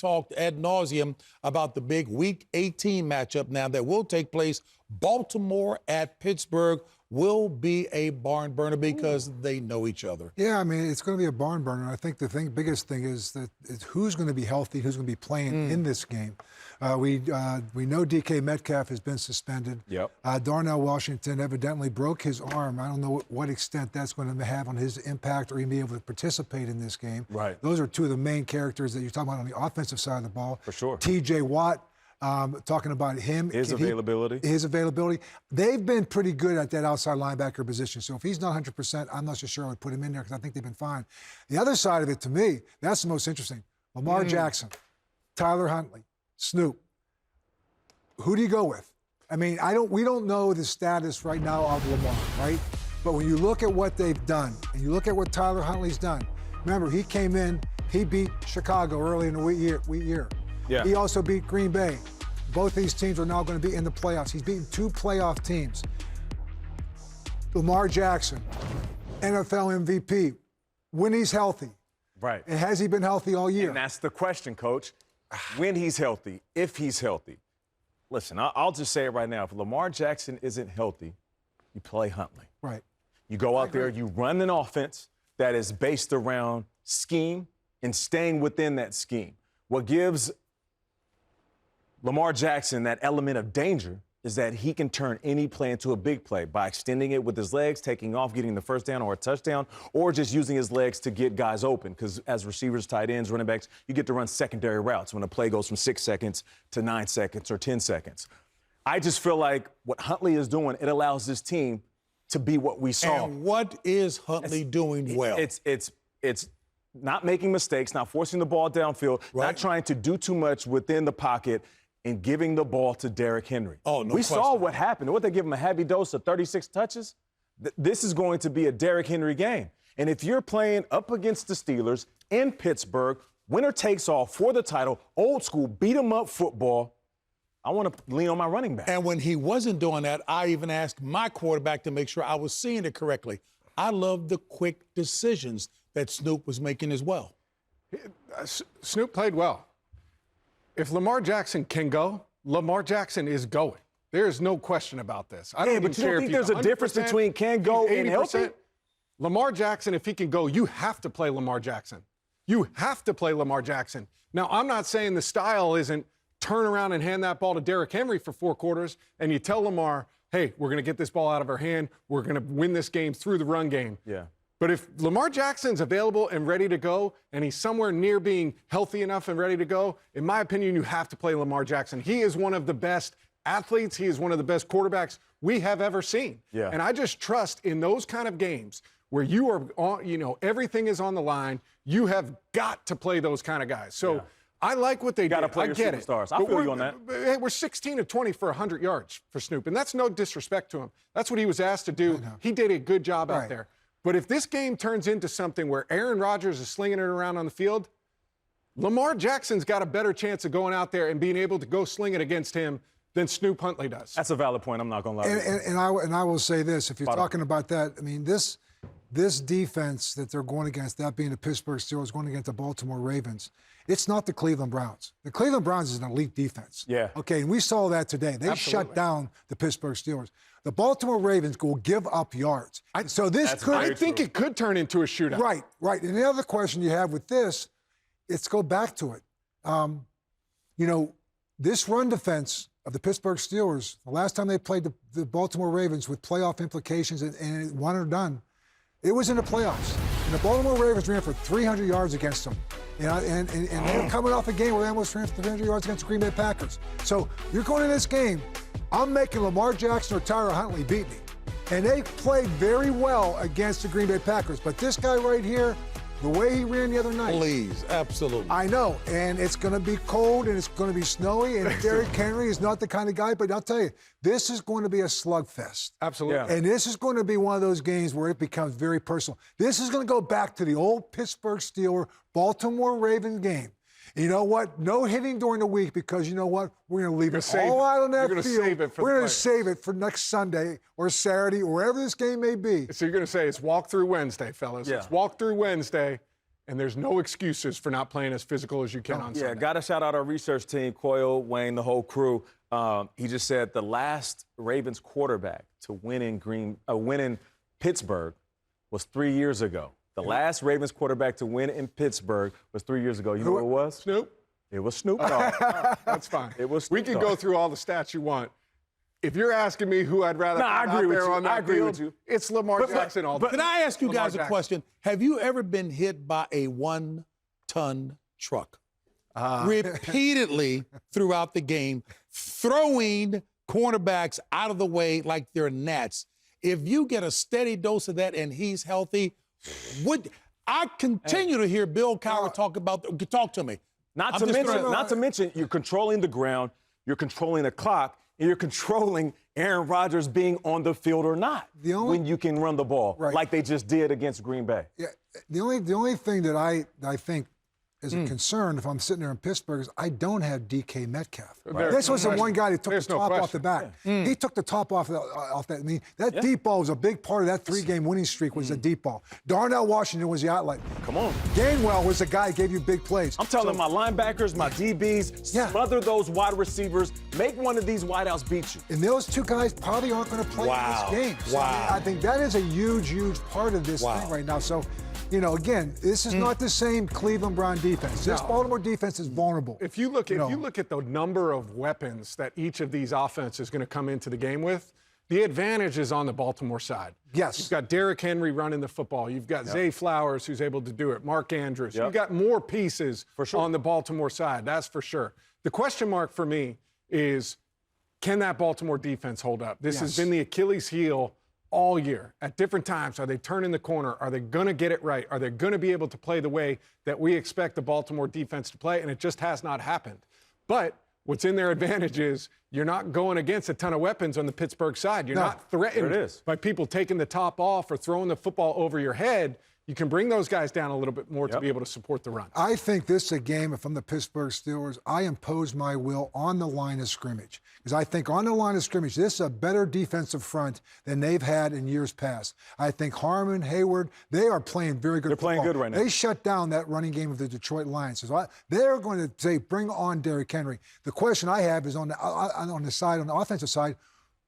talked ad nauseum about the big Week 18 matchup now that will take place. Baltimore at Pittsburgh will be a barn burner because they know each other. Yeah, I mean, it's going to be a barn burner. I think the biggest thing is who's going to be healthy, who's going to be playing in this game. We know DK Metcalf has been suspended. Yep. Darnell Washington evidently broke his arm. I don't know what extent that's going to have on his impact or even be able to participate in this game. Right. Those are two of the main characters that you're talking about on the offensive side of the ball. For sure. T.J. Watt. Talking about him. His availability. They've been pretty good at that outside linebacker position. So if he's not 100%, I'm not so sure I would put him in there because I think they've been fine. The other side of it, to me, that's the most interesting. Lamar Jackson, Tyler Huntley, Snoop. Who do you go with? I mean, we don't know the status right now of Lamar, right? But when you look at what they've done and you look at what Tyler Huntley's done, remember, he came in, he beat Chicago early in the year. Yeah. He also beat Green Bay. Both these teams are now going to be in the playoffs. He's beaten 2 playoff teams. Lamar Jackson, NFL MVP, when he's healthy. Right. And has he been healthy all year? And that's the question, Coach. When he's healthy, if he's healthy. Listen, I'll just say it right now. If Lamar Jackson isn't healthy, you play Huntley. Right. You go out there, you run an offense that is based around scheme and staying within that scheme. What gives Lamar Jackson that element of danger is that he can turn any play into a big play by extending it with his legs, taking off, getting the first down or a touchdown, or just using his legs to get guys open. Because as receivers, tight ends, running backs, you get to run secondary routes when a play goes from 6 seconds to 9 seconds or 10 seconds. I just feel like what Huntley is doing, it allows this team to be what we saw. And what is Huntley doing well? It's not making mistakes, not forcing the ball downfield, not trying to do too much within the pocket, and giving the ball to Derrick Henry. Oh, no We question. saw what happened. What, they give him a heavy dose of 36 touches? This is going to be a Derrick Henry game. And if you're playing up against the Steelers in Pittsburgh, winner takes all for the title, old school, beat-em-up football, I want to lean on my running back. And when he wasn't doing that, I even asked my quarterback to make sure I was seeing it correctly. I love the quick decisions that Snoop was making as well. Snoop played well. If Lamar Jackson can go, Lamar Jackson is going. There is no question about this. I don't even but you care don't if think there's a difference between can go and healthy? Lamar Jackson, if he can go, you have to play Lamar Jackson. You have to play Lamar Jackson. Now, I'm not saying the style isn't turn around and hand that ball to Derrick Henry for 4 quarters, and you tell Lamar, hey, we're going to get this ball out of our hand. We're going to win this game through the run game. Yeah. But if Lamar Jackson's available and ready to go, and he's somewhere near being healthy enough and ready to go, in my opinion, you have to play Lamar Jackson. He is one of the best athletes. He is one of the best quarterbacks we have ever seen. Yeah. And I just trust in those kind of games where you are on, everything is on the line, you have got to play those kind of guys. So I like what they did. Got to play your get superstars. It. I feel you on that. Hey, we're 16 of 20 for 100 yards for Snoop, and that's no disrespect to him. That's what he was asked to do. He did a good job out there. But if this game turns into something where Aaron Rodgers is slinging it around on the field, Lamar Jackson's got a better chance of going out there and being able to go sling it against him than Snoop Huntley does. That's a valid point. I'm not going to lie. And I will say this. If you're talking about that, I mean, this defense that they're going against, that being the Pittsburgh Steelers going against the Baltimore Ravens, it's not the Cleveland Browns. The Cleveland Browns is an elite defense. Yeah. Okay, and we saw that today. They shut down the Pittsburgh Steelers. The Baltimore Ravens will give up yards. I think it could turn into a shootout. Right. And the other question you have with this, let's go back to it. This run defense of the Pittsburgh Steelers, the last time they played the Baltimore Ravens with playoff implications and one or done, it was in the playoffs. And the Baltimore Ravens ran for 300 yards against them. And they were coming off a game where they almost ran for 300 yards against the Green Bay Packers. So you're going in this game, I'm making Lamar Jackson or Tyler Huntley beat me. And they played very well against the Green Bay Packers. But this guy right here, the way he ran the other night. Please, absolutely. I know. And it's going to be cold and it's going to be snowy. And Derrick Henry is not the kind of guy. But I'll tell you, this is going to be a slugfest. Absolutely. Yeah. And this is going to be one of those games where it becomes very personal. This is going to go back to the old Pittsburgh Steelers, Baltimore Ravens game. You know what? No hitting during the week because you know what? We're going to leave it all out on that field. We're going to save it for next Sunday or Saturday or wherever this game may be. So you're going to say it's walk through Wednesday, fellas. Yeah. It's walk through Wednesday, and there's no excuses for not playing as physical as you can on Sunday. Yeah, got to shout out our research team, Coyle, Wayne, the whole crew. He just said the last Ravens quarterback to win in Pittsburgh was 3 years ago. The last Ravens quarterback to win in Pittsburgh was 3 years ago. You know who it was? Snoop? It was Snoop Dogg. That's fine. It was We Snoop can Dogg. go through all the stats you want. If you're asking me who I'd rather I have agree out with there you. on that I agree field, with you. it's Lamar Jackson all day. Can I ask you Lamar guys a Jackson. question? Have you ever been hit by a 1-ton truck repeatedly throughout the game, throwing cornerbacks out of the way like they're gnats? If you get a steady dose of that and he's healthy, I continue to hear Bill Cowher talk to me. Not to mention, you're controlling the ground, you're controlling the clock, and you're controlling Aaron Rodgers being on the field or not when you can run the ball like they just did against Green Bay. Yeah, the only thing that I think is a concern if I'm sitting there in Pittsburgh is I don't have DK Metcalf. This was the one guy that took the top off the back. He took the top off that. I mean, that deep ball was a big part of that 3-game winning streak was the deep ball. Darnell Washington was the outlet. Come on. Gainwell was the guy who gave you big plays. I'm telling my linebackers, my DBs, smother those wide receivers, make one of these wideouts beat you. And those two guys probably aren't going to play in this game. So I think that is a huge, huge part of this thing right now. So, you know, again, this is not the same Cleveland Brown defense. This Baltimore defense is vulnerable. If you look at the number of weapons that each of these offenses is going to come into the game with, the advantage is on the Baltimore side. Yes. You've got Derrick Henry running the football. You've got Zay Flowers, who's able to do it. Mark Andrews. You've got more pieces on the Baltimore side. That's for sure. The question mark for me is, can that Baltimore defense hold up? This has been the Achilles heel all year. At different times, are they turning the corner? Are they going to get it right? Are they going to be able to play the way that we expect the Baltimore defense to play? And it just has not happened. But what's in their advantage is you're not going against a ton of weapons on the Pittsburgh side. You're not threatened by people taking the top off or throwing the football over your head. You can bring those guys down a little bit more to be able to support the run. I think this is a game, if I'm the Pittsburgh Steelers, I impose my will on the line of scrimmage. Because I think on the line of scrimmage, this is a better defensive front than they've had in years past. I think Harmon, Hayward, they are playing very good football. They're playing good right now. They shut down that running game of the Detroit Lions. So they're going to say, bring on Derrick Henry. The question I have is on the offensive side,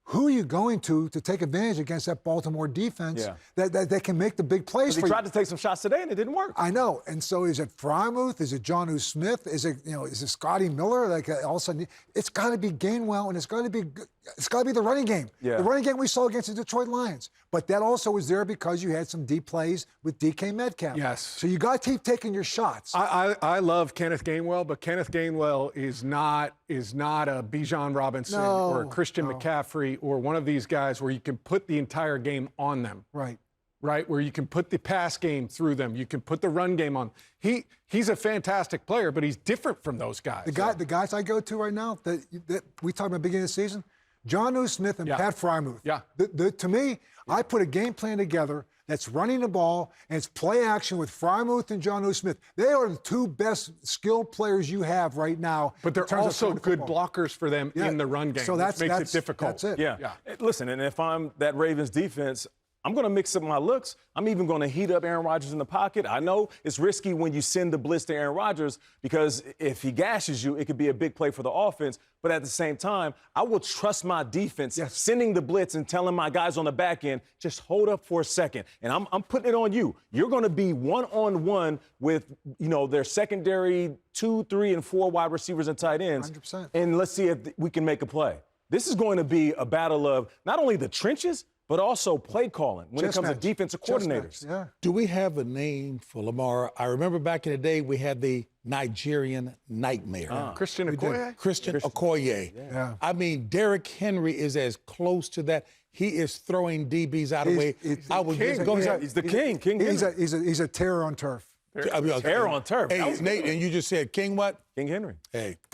who are you going to take advantage against that Baltimore defense that can make the big plays for you? He tried to take some shots today, and it didn't work. I know. And so is it Frymouth? Is it Jonnu Smith? Is it Scotty Miller? Like all of a sudden, it's got to be Gainwell, and it's got to be the running game. Yeah. The running game we saw against the Detroit Lions. But that also was there because you had some deep plays with DK Metcalf. Yes. So you got to keep taking your shots. I love Kenneth Gainwell, but Kenneth Gainwell is not a Bijan Robinson or a Christian McCaffrey or one of these guys where you can put the entire game on them. Right, where you can put the pass game through them. You can put the run game on. He's a fantastic player, but he's different from those guys. The guys I go to right now that we talked about beginning of the season, Jonnu Smith and Pat Frymouth. Yeah. To me, I put a game plan together that's running the ball, and it's play action with Frymouth and Jonnu Smith. They are the two best skilled players you have right now. But they're also good blockers for them in the run game, so which makes it difficult. That's it. Yeah. Listen, and if I'm that Ravens defense, I'm going to mix up my looks. I'm even going to heat up Aaron Rodgers in the pocket. I know it's risky when you send the blitz to Aaron Rodgers because if he gashes you, it could be a big play for the offense. But at the same time, I will trust my defense sending the blitz and telling my guys on the back end, just hold up for a second. And I'm putting it on you. You're going to be one-on-one with, their secondary 2, 3, and 4 wide receivers and tight ends. 100%. And let's see if we can make a play. This is going to be a battle of not only the trenches, but also play calling when it comes to defensive coordinators. Yeah. Do we have a name for Lamar? I remember back in the day we had the Nigerian Nightmare. Christian Okoye? Christian Okoye. Yeah. I mean, Derrick Henry is as close to that. He is throwing DBs out of the way. He's the king. King Henry. He's a terror on turf. Terror on turf. Hey, Nate, and you just said King what? King Henry. Hey.